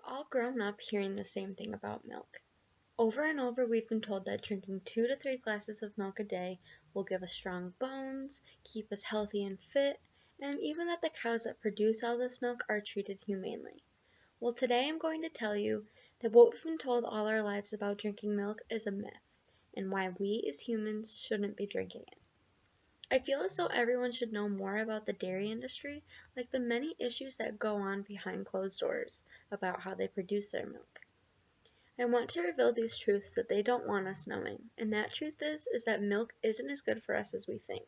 All grown up hearing the same thing about milk. Over and over, we've been told that drinking 2 to 3 glasses of milk a day will give us strong bones, keep us healthy and fit, and even that the cows that produce all this milk are treated humanely. Well, today I'm going to tell you that what we've been told all our lives about drinking milk is a myth, and why we as humans shouldn't be drinking it. I feel as though everyone should know more about the dairy industry, like the many issues that go on behind closed doors about how they produce their milk. I want to reveal these truths that they don't want us knowing, and that truth is that milk isn't as good for us as we think.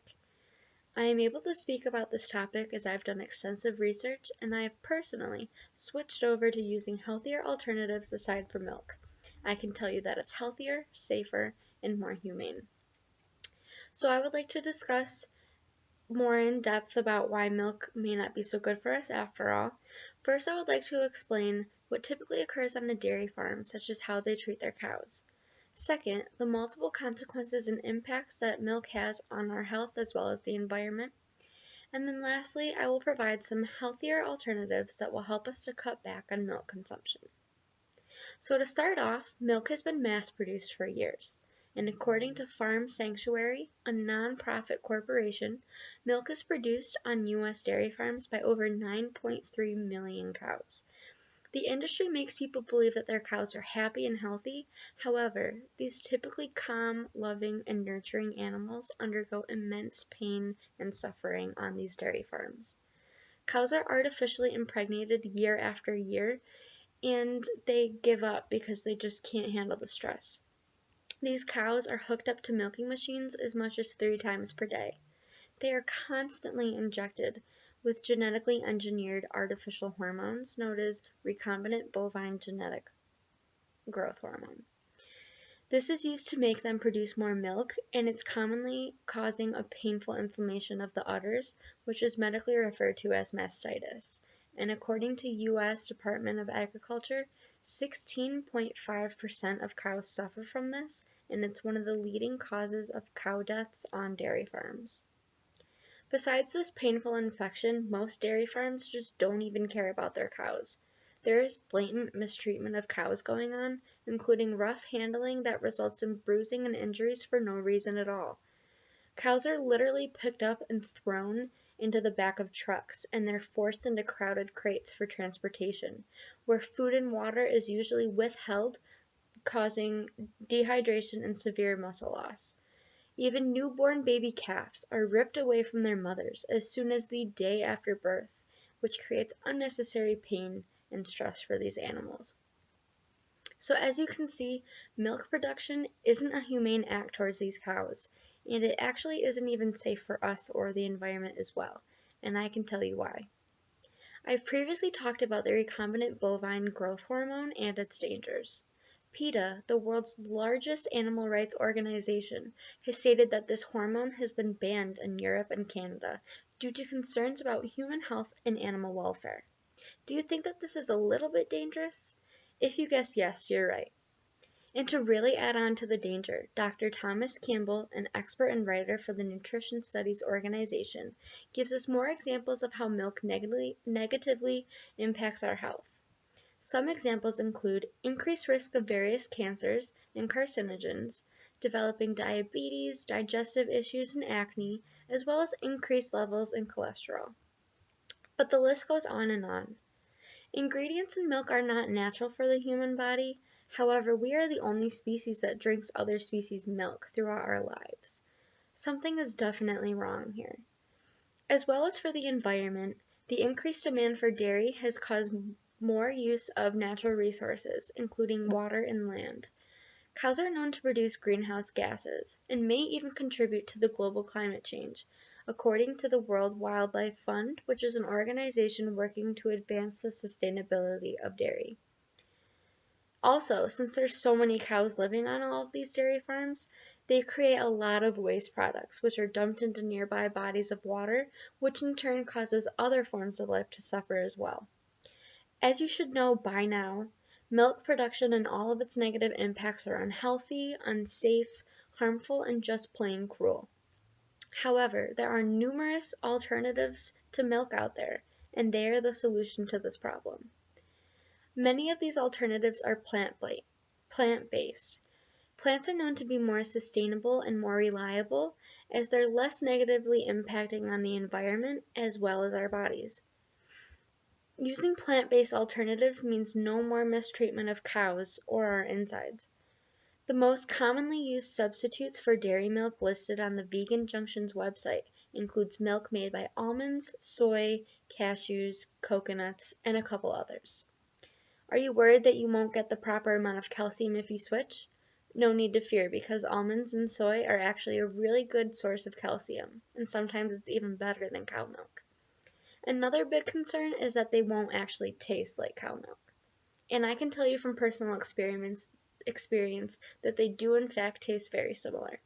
I am able to speak about this topic as I've done extensive research, and I have personally switched over to using healthier alternatives aside from milk. I can tell you that it's healthier, safer, and more humane. So I would like to discuss more in depth about why milk may not be so good for us after all. First, I would like to explain what typically occurs on a dairy farm, such as how they treat their cows. Second, the multiple consequences and impacts that milk has on our health as well as the environment. And then lastly, I will provide some healthier alternatives that will help us to cut back on milk consumption. So to start off, milk has been mass-produced for years. And according to Farm Sanctuary, a non-profit corporation, milk is produced on U.S. dairy farms by over 9.3 million cows. The industry makes people believe that their cows are happy and healthy. However, these typically calm, loving, and nurturing animals undergo immense pain and suffering on these dairy farms. Cows are artificially impregnated year after year, and they give up because they just can't handle the stress. These cows are hooked up to milking machines as much as 3 times per day. They are constantly injected with genetically engineered artificial hormones known as recombinant bovine genetic growth hormone. This is used to make them produce more milk, and it's commonly causing a painful inflammation of the udders, which is medically referred to as mastitis. And according to U.S. Department of Agriculture, 16.5% of cows suffer from this, and it's one of the leading causes of cow deaths on dairy farms. Besides this painful infection, most dairy farms just don't even care about their cows. There is blatant mistreatment of cows going on, including rough handling that results in bruising and injuries for no reason at all. Cows are literally picked up and thrown into the back of trucks, and they're forced into crowded crates for transportation, where food and water is usually withheld, causing dehydration and severe muscle loss. Even newborn baby calves are ripped away from their mothers as soon as the day after birth, which creates unnecessary pain and stress for these animals. So as you can see, milk production isn't a humane act towards these cows, and it actually isn't even safe for us or the environment as well, and I can tell you why. I've previously talked about the recombinant bovine growth hormone and its dangers. PETA, the world's largest animal rights organization, has stated that this hormone has been banned in Europe and Canada due to concerns about human health and animal welfare. Do you think that this is a little bit dangerous? If you guess yes, you're right. And to really add on to the danger, Dr. Thomas Campbell, an expert and writer for the Nutrition Studies Organization, gives us more examples of how milk negatively impacts our health. Some examples include increased risk of various cancers and carcinogens, developing diabetes, digestive issues, and acne, as well as increased levels in cholesterol. But the list goes on and on. Ingredients in milk are not natural for the human body. However, we are the only species that drinks other species' milk throughout our lives. Something is definitely wrong here. As well as for the environment, the increased demand for dairy has caused more use of natural resources, including water and land. Cows are known to produce greenhouse gases and may even contribute to the global climate change, according to the World Wildlife Fund, which is an organization working to advance the sustainability of dairy. Also, since there's so many cows living on all of these dairy farms, they create a lot of waste products, which are dumped into nearby bodies of water, which in turn causes other forms of life to suffer as well. As you should know by now, milk production and all of its negative impacts are unhealthy, unsafe, harmful, and just plain cruel. However, there are numerous alternatives to milk out there, and they are the solution to this problem. Many of these alternatives are plant-based. Plants are known to be more sustainable and more reliable as they're less negatively impacting on the environment as well as our bodies. Using plant-based alternatives means no more mistreatment of cows or our insides. The most commonly used substitutes for dairy milk listed on the Vegan Junction's website includes milk made by almonds, soy, cashews, coconuts, and a couple others. Are you worried that you won't get the proper amount of calcium if you switch? No need to fear, because almonds and soy are actually a really good source of calcium, and sometimes it's even better than cow milk. Another big concern is that they won't actually taste like cow milk. And I can tell you from personal experience that they do in fact taste very similar.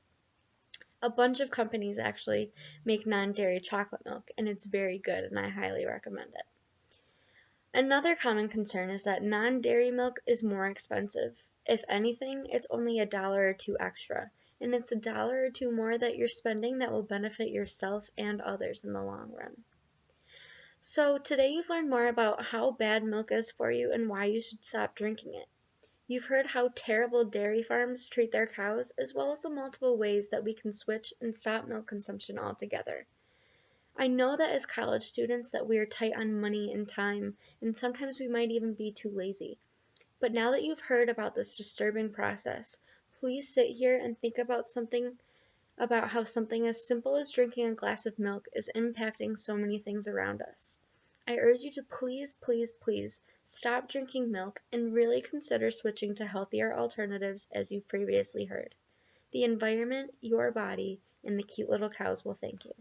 A bunch of companies actually make non-dairy chocolate milk, and it's very good, and I highly recommend it. Another common concern is that non-dairy milk is more expensive. If anything, it's only $1 or $2 extra, and it's $1 or $2 more that you're spending that will benefit yourself and others in the long run. So today you've learned more about how bad milk is for you and why you should stop drinking it. You've heard how terrible dairy farms treat their cows, as well as the multiple ways that we can switch and stop milk consumption altogether. I know that as college students that we are tight on money and time, and sometimes we might even be too lazy. But now that you've heard about this disturbing process, please sit here and think about how something as simple as drinking a glass of milk is impacting so many things around us. I urge you to please, please, please stop drinking milk and really consider switching to healthier alternatives as you've previously heard. The environment, your body, and the cute little cows will thank you.